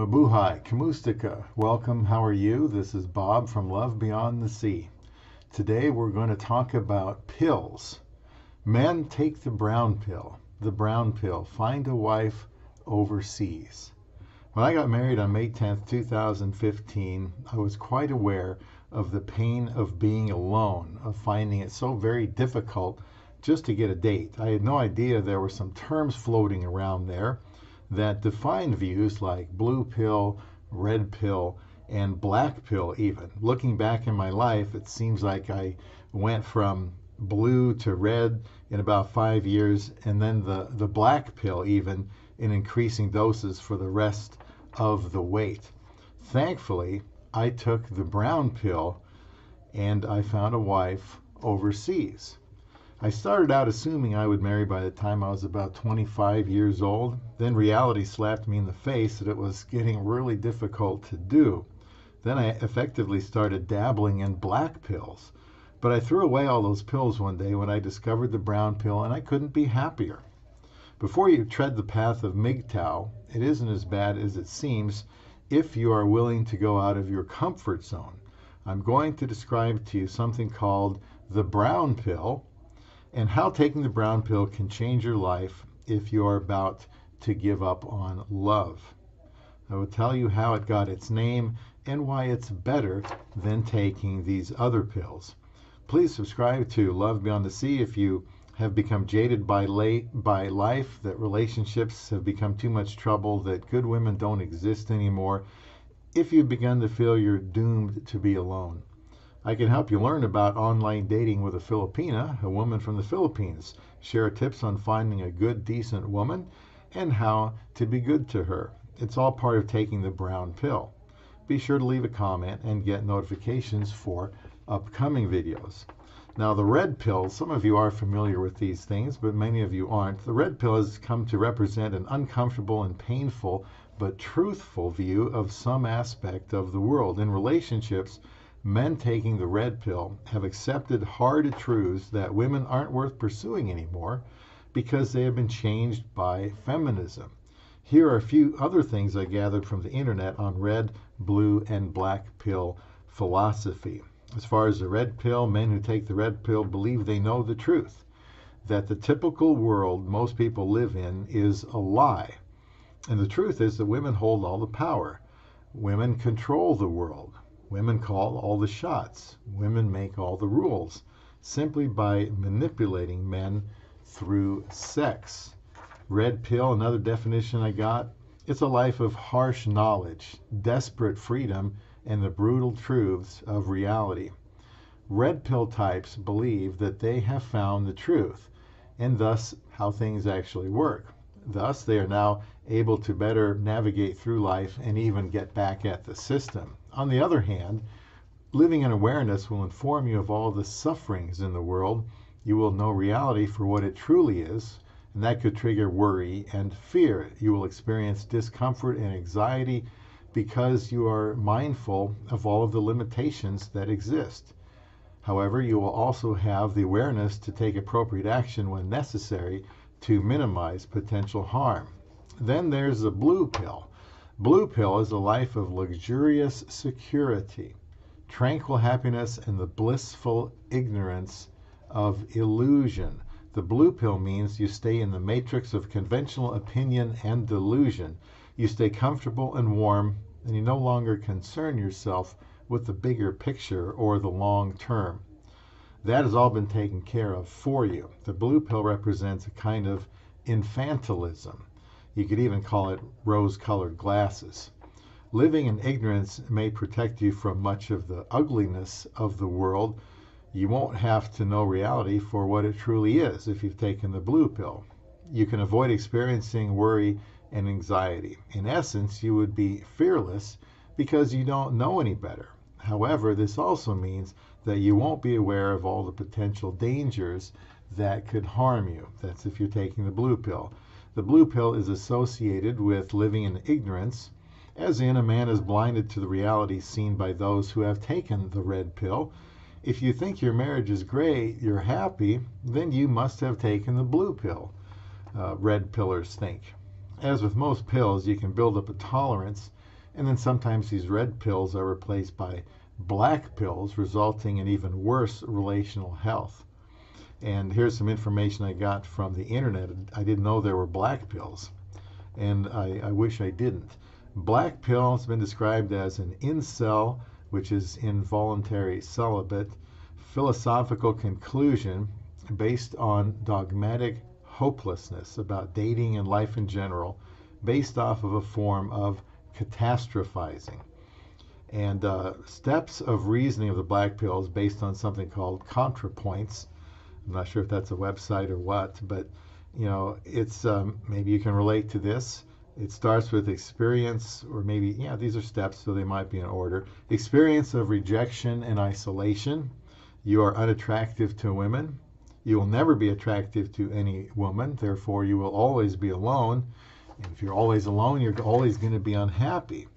Mabuhay, Kamustika. Welcome, how are you? This is Bob from Love Beyond the Sea. Today we're going to talk about pills. Men, take the brown pill. The brown pill. Find a wife overseas. When I got married on May 10th, 2015, I was quite aware of the pain of being alone, of finding it so very difficult just to get a date. I had no idea there were some terms floating around there that define views like blue pill, red pill, and black pill even. Looking back in my life, it seems like I went from blue to red in about 5 years, and then the black pill even in increasing doses for the rest of the wait. Thankfully, I took the brown pill and I found a wife overseas. I started out assuming I would marry by the time I was about 25 years old. Then reality slapped me in the face that it was getting really difficult to do. Then I effectively started dabbling in black pills. But I threw away all those pills one day when I discovered the brown pill, and I couldn't be happier. Before you tread the path of MGTOW, it isn't as bad as it seems if you are willing to go out of your comfort zone. I'm going to describe to you something called the brown pill, and how taking the brown pill can change your life if you are about to give up on love. I will tell you how it got its name and why it's better than taking these other pills. Please subscribe to Love Beyond the Sea if you have become jaded by life, that relationships have become too much trouble, that good women don't exist anymore, if you've begun to feel you're doomed to be alone. I can help you learn about online dating with a Filipina, a woman from the Philippines, share tips on finding a good, decent woman, and how to be good to her. It's all part of taking the brown pill. Be sure to leave a comment and get notifications for upcoming videos. Now, the red pill, some of you are familiar with these things, but many of you aren't. The red pill has come to represent an uncomfortable and painful but truthful view of some aspect of the world. In relationships, men taking the red pill have accepted hard truths that women aren't worth pursuing anymore because they have been changed by feminism. Here are a few other things I gathered from the internet on red, blue, and black pill philosophy. As far as the red pill, men who take the red pill believe they know the truth, that the typical world most people live in is a lie. And the truth is that women hold all the power. Women control the world. Women call all the shots. Women make all the rules, simply by manipulating men through sex. Red pill, another definition I got, it's a life of harsh knowledge, desperate freedom, and the brutal truths of reality. Red pill types believe that they have found the truth, and thus how things actually work. Thus, they are now able to better navigate through life and even get back at the system. On the other hand, living in awareness will inform you of all the sufferings in the world. You will know reality for what it truly is, and that could trigger worry and fear. You will experience discomfort and anxiety because you are mindful of all of the limitations that exist. However, you will also have the awareness to take appropriate action when necessary to minimize potential harm. Then there's the blue pill. Blue pill is a life of luxurious security, tranquil happiness, and the blissful ignorance of illusion. The blue pill means you stay in the matrix of conventional opinion and delusion. You stay comfortable and warm, and you no longer concern yourself with the bigger picture or the long term. That has all been taken care of for you. The blue pill represents a kind of infantilism. You could even call it rose-colored glasses. Living in ignorance may protect you from much of the ugliness of the world. You won't have to know reality for what it truly is if you've taken the blue pill. You can avoid experiencing worry and anxiety. In essence, you would be fearless because you don't know any better. However, this also means that you won't be aware of all the potential dangers that could harm you. That's if you're taking the blue pill. The blue pill is associated with living in ignorance, as in a man is blinded to the reality seen by those who have taken the red pill. If you think your marriage is great, you're happy, then you must have taken the blue pill, red pillars think. As with most pills, you can build up a tolerance And then sometimes these red pills are replaced by black pills, resulting in even worse relational health. And here's some information I got from the internet. I didn't know there were black pills, and I wish I didn't. Black pill has been described as an incel, which is involuntary celibate, philosophical conclusion based on dogmatic hopelessness about dating and life in general, based off of a form of catastrophizing. And steps of reasoning of the black pill is based on something called ContraPoints. I'm not sure if that's a website or what, but it's maybe you can relate to this. It starts with experience, or maybe, these are steps, so they might be in order. Experience of rejection and isolation. You are unattractive to women. You will never be attractive to any woman. Therefore, you will always be alone. And if you're always alone, you're always going to be unhappy.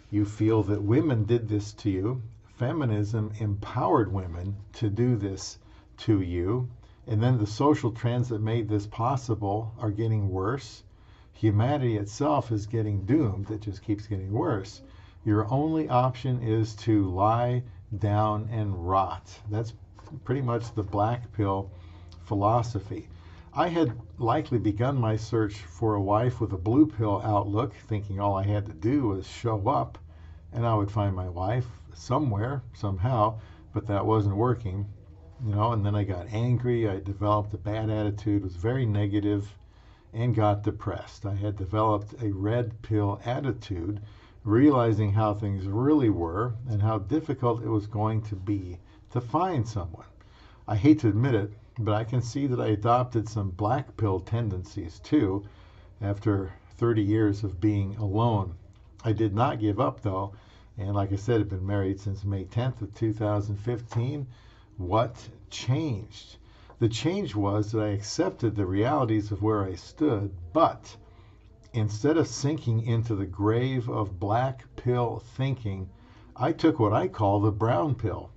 You feel that women did this to you. Feminism empowered women to do this to you. And then the social trends that made this possible are getting worse. Humanity itself is getting doomed. It just keeps getting worse. Your only option is to lie down and rot. That's pretty much the black pill philosophy. I had likely begun my search for a wife with a blue pill outlook, thinking all I had to do was show up and I would find my wife somewhere, somehow, but that wasn't working. And then I got angry. I developed a bad attitude, was very negative, and got depressed. I had developed a red pill attitude, realizing how things really were and how difficult it was going to be to find someone. I hate to admit it, but I can see that I adopted some black pill tendencies too after 30 years of being alone. I did not give up though, and like I said, I've been married since May 10th of 2015. What changed? The change was that I accepted the realities of where I stood, but instead of sinking into the grave of black pill thinking, I took what I call the brown pill.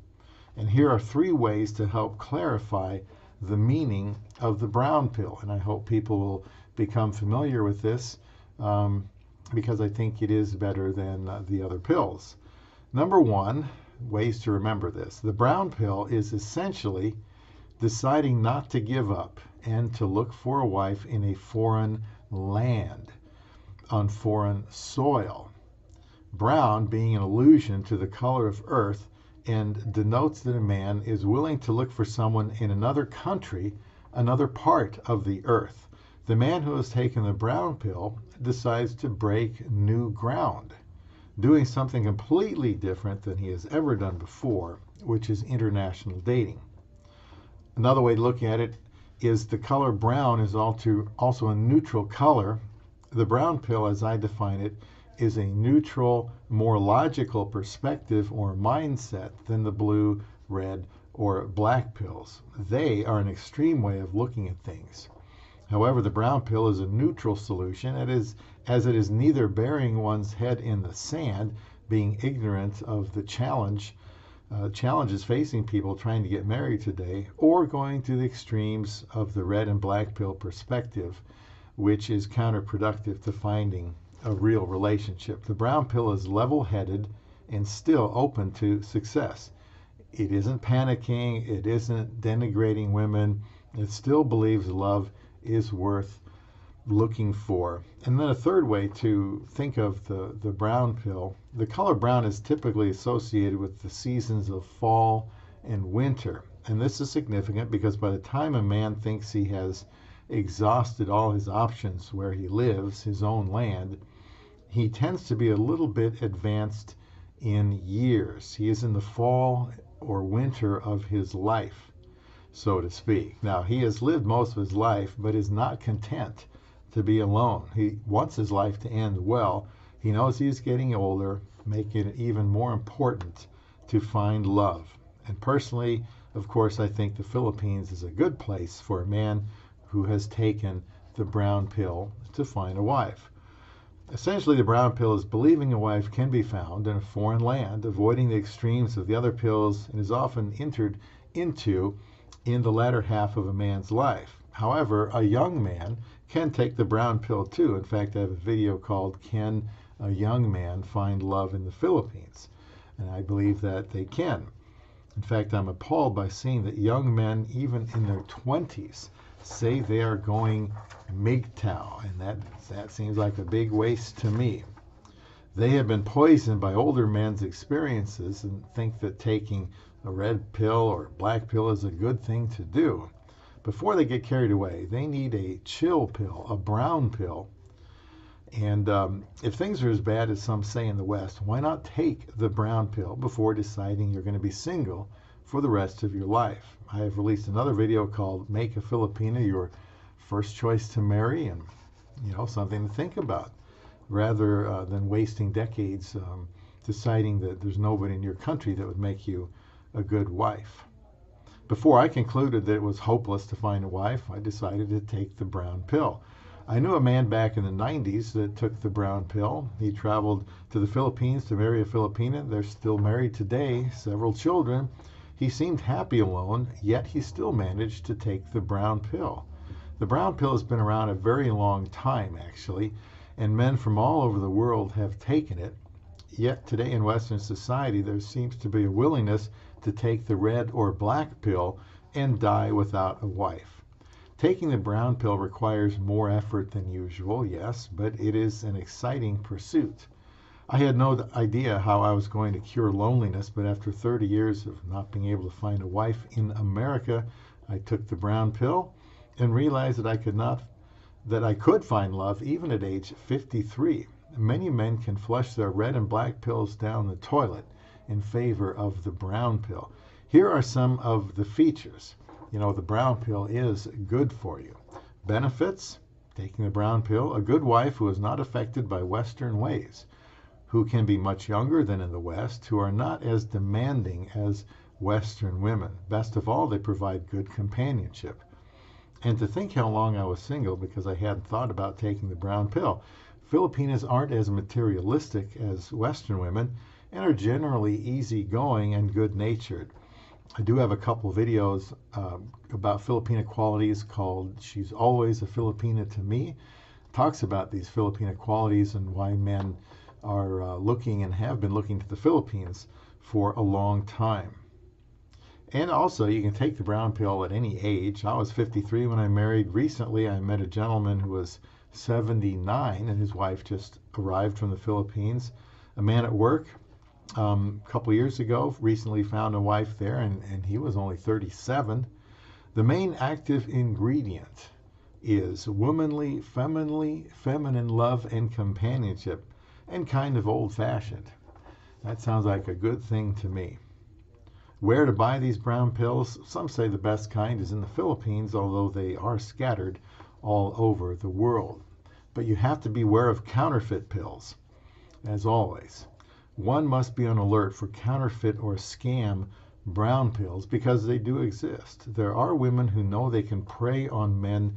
And here are 3 ways to help clarify the meaning of the brown pill. And I hope people will become familiar with this because I think it is better than the other pills. Number 1, ways to remember this. The brown pill is essentially deciding not to give up and to look for a wife in a foreign land, on foreign soil. Brown being an allusion to the color of earth and denotes that a man is willing to look for someone in another country, another part of the earth. The man who has taken the brown pill decides to break new ground, doing something completely different than he has ever done before, which is international dating. Another way to look at it is the color brown is also a neutral color. The brown pill, as I define it, is a neutral, more logical perspective or mindset than the blue, red, or black pills. They are an extreme way of looking at things. However, the brown pill is a neutral solution, as it is neither burying one's head in the sand, being ignorant of the challenges facing people trying to get married today, or going to the extremes of the red and black pill perspective, which is counterproductive to finding a real relationship. The brown pill is level-headed and still open to success. It isn't panicking, it isn't denigrating women, it still believes love is worth looking for. And then a third way to think of the brown pill, the color brown is typically associated with the seasons of fall and winter. And this is significant because by the time a man thinks he has exhausted all his options where he lives, his own land, he tends to be a little bit advanced in years. He is in the fall or winter of his life, so to speak. Now, he has lived most of his life, but is not content to be alone. He wants his life to end well. He knows he's getting older, making it even more important to find love. And personally, of course, I think the Philippines is a good place for a man who has taken the brown pill to find a wife. Essentially, the brown pill is believing a wife can be found in a foreign land, avoiding the extremes of the other pills, and is often entered into in the latter half of a man's life. However, a young man can take the brown pill too. In fact, I have a video called Can a young man find love in the Philippines. And I believe that they can. In fact, I'm appalled by seeing that young men, even in their 20s, say they are going MGTOW, and that seems like a big waste to me. They have been poisoned by older men's experiences and think that taking a red pill or black pill is a good thing to do. Before they get carried away, they need a chill pill, a brown pill. And if things are as bad as some say in the West, why not take the brown pill before deciding you're going to be single for the rest of your life? I have released another video called Make a Filipina Your First Choice to Marry, and something to think about, rather than wasting decades deciding that there's nobody in your country that would make you a good wife. Before I concluded that it was hopeless to find a wife, I decided to take the brown pill. I knew a man back in the 90s that took the brown pill. He traveled to the Philippines to marry a Filipina. They're still married today, several children. He seemed happy alone, yet he still managed to take the brown pill. The brown pill has been around a very long time, actually, and men from all over the world have taken it. Yet today in Western society, there seems to be a willingness to take the red or black pill and die without a wife. Taking the brown pill requires more effort than usual, yes, but it is an exciting pursuit. I had no idea how I was going to cure loneliness, but after 30 years of not being able to find a wife in America, I took the brown pill and realized that I could find love even at age 53. Many men can flush their red and black pills down the toilet in favor of the brown pill. Here are some of the features. The brown pill is good for you. Benefits: taking the brown pill, a good wife who is not affected by Western ways, who can be much younger than in the West, who are not as demanding as Western women. Best of all, they provide good companionship. And to think how long I was single because I hadn't thought about taking the brown pill. Filipinas aren't as materialistic as Western women and are generally easygoing and good-natured. I do have a couple videos about Filipina qualities called She's Always a Filipina to Me. It talks about these Filipina qualities and why men are looking and have been looking to the Philippines for a long time. And also, you can take the brown pill at any age. I was 53 when I married. Recently, I met a gentleman who was 79, and his wife just arrived from the Philippines. A man at work, a couple years ago, recently found a wife there, and he was only 37. The main active ingredient is womanly, feminine love and companionship, and kind of old-fashioned. That sounds like a good thing to me. Where to buy these brown pills? Some say the best kind is in the Philippines, although they are scattered all over the world. But you have to beware of counterfeit pills, as always. One must be on alert for counterfeit or scam brown pills because they do exist. There are women who know they can prey on men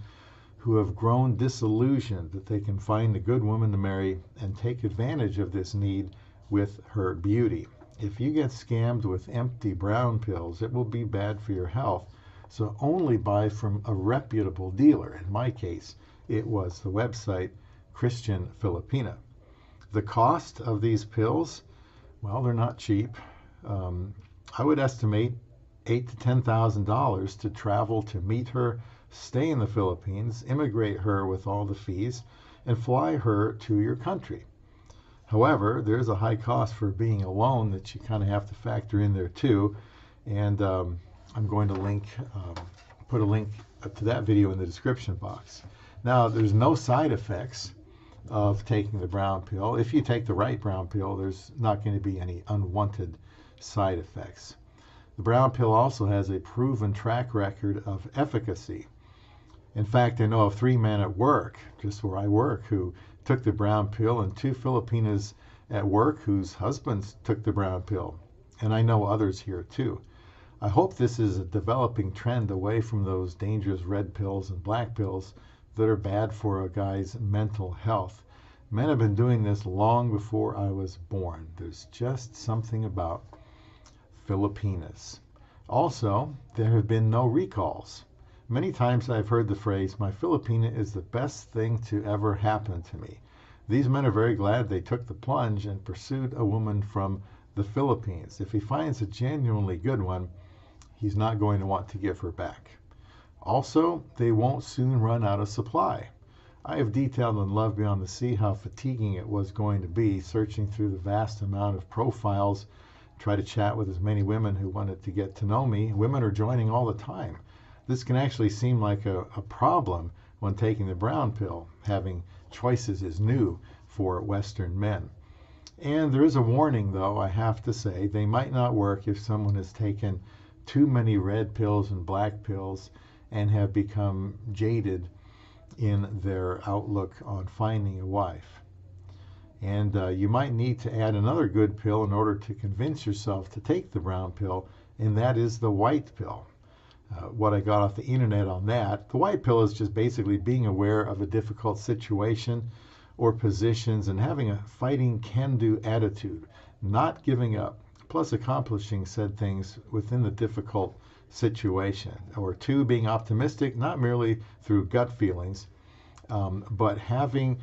who have grown disillusioned that they can find a good woman to marry and take advantage of this need with her beauty. If you get scammed with empty brown pills, it will be bad for your health. So only buy from a reputable dealer. In my case, it was the website Christian Filipina. The cost of these pills, well, they're not cheap. I would estimate $8,000 to $10,000 to travel to meet her, stay in the Philippines, immigrate her with all the fees, and fly her to your country. However, there's a high cost for being alone that you kind of have to factor in there too. And I'm going to put a link to that video in the description box. Now, there's no side effects of taking the brown pill. If you take the right brown pill, there's not going to be any unwanted side effects. The brown pill also has a proven track record of efficacy. In fact, I know of 3 men at work, just where I work, who took the brown pill, and 2 Filipinas at work whose husbands took the brown pill. And I know others here too. I hope this is a developing trend away from those dangerous red pills and black pills that are bad for a guy's mental health. Men have been doing this long before I was born. There's just something about Filipinas. Also, there have been no recalls. Many times I've heard the phrase, "My Filipina is the best thing to ever happen to me." These men are very glad they took the plunge and pursued a woman from the Philippines. If he finds a genuinely good one, he's not going to want to give her back. Also, they won't soon run out of supply. I have detailed in Love Beyond the Sea how fatiguing it was going to be searching through the vast amount of profiles, try to chat with as many women who wanted to get to know me. Women are joining all the time. This can actually seem like a problem when taking the brown pill. Having choices is new for Western men. And there is a warning, though, I have to say. They might not work if someone has taken too many red pills and black pills and have become jaded in their outlook on finding a wife. And you might need to add another good pill in order to convince yourself to take the brown pill, and that is the white pill. What I got off the internet on that, the white pill is just basically being aware of a difficult situation or positions and having a fighting can-do attitude, not giving up, plus accomplishing said things within the difficult situation. Or two, being optimistic, not merely through gut feelings, but having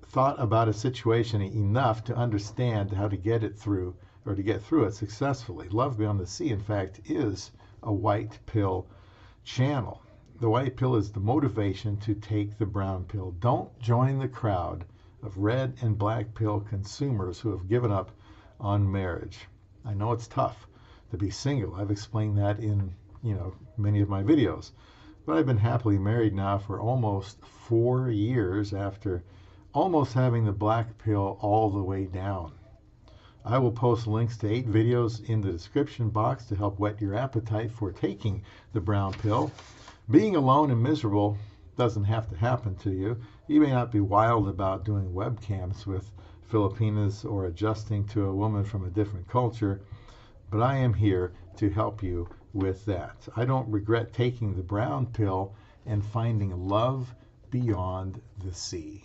thought about a situation enough to understand how to get it through, or to get through it successfully. Love Beyond the Sea, in fact, is a white pill channel. The white pill is the motivation to take the brown pill. Don't join the crowd of red and black pill consumers who have given up on marriage. I know it's tough to be single. I've explained that in, many of my videos. But I've been happily married now for almost 4 years after almost having the black pill all the way down. I will post links to 8 videos in the description box to help whet your appetite for taking the brown pill. Being alone and miserable doesn't have to happen to you. You may not be wild about doing webcams with Filipinas or adjusting to a woman from a different culture, but I am here to help you with that. I don't regret taking the brown pill and finding love beyond the sea.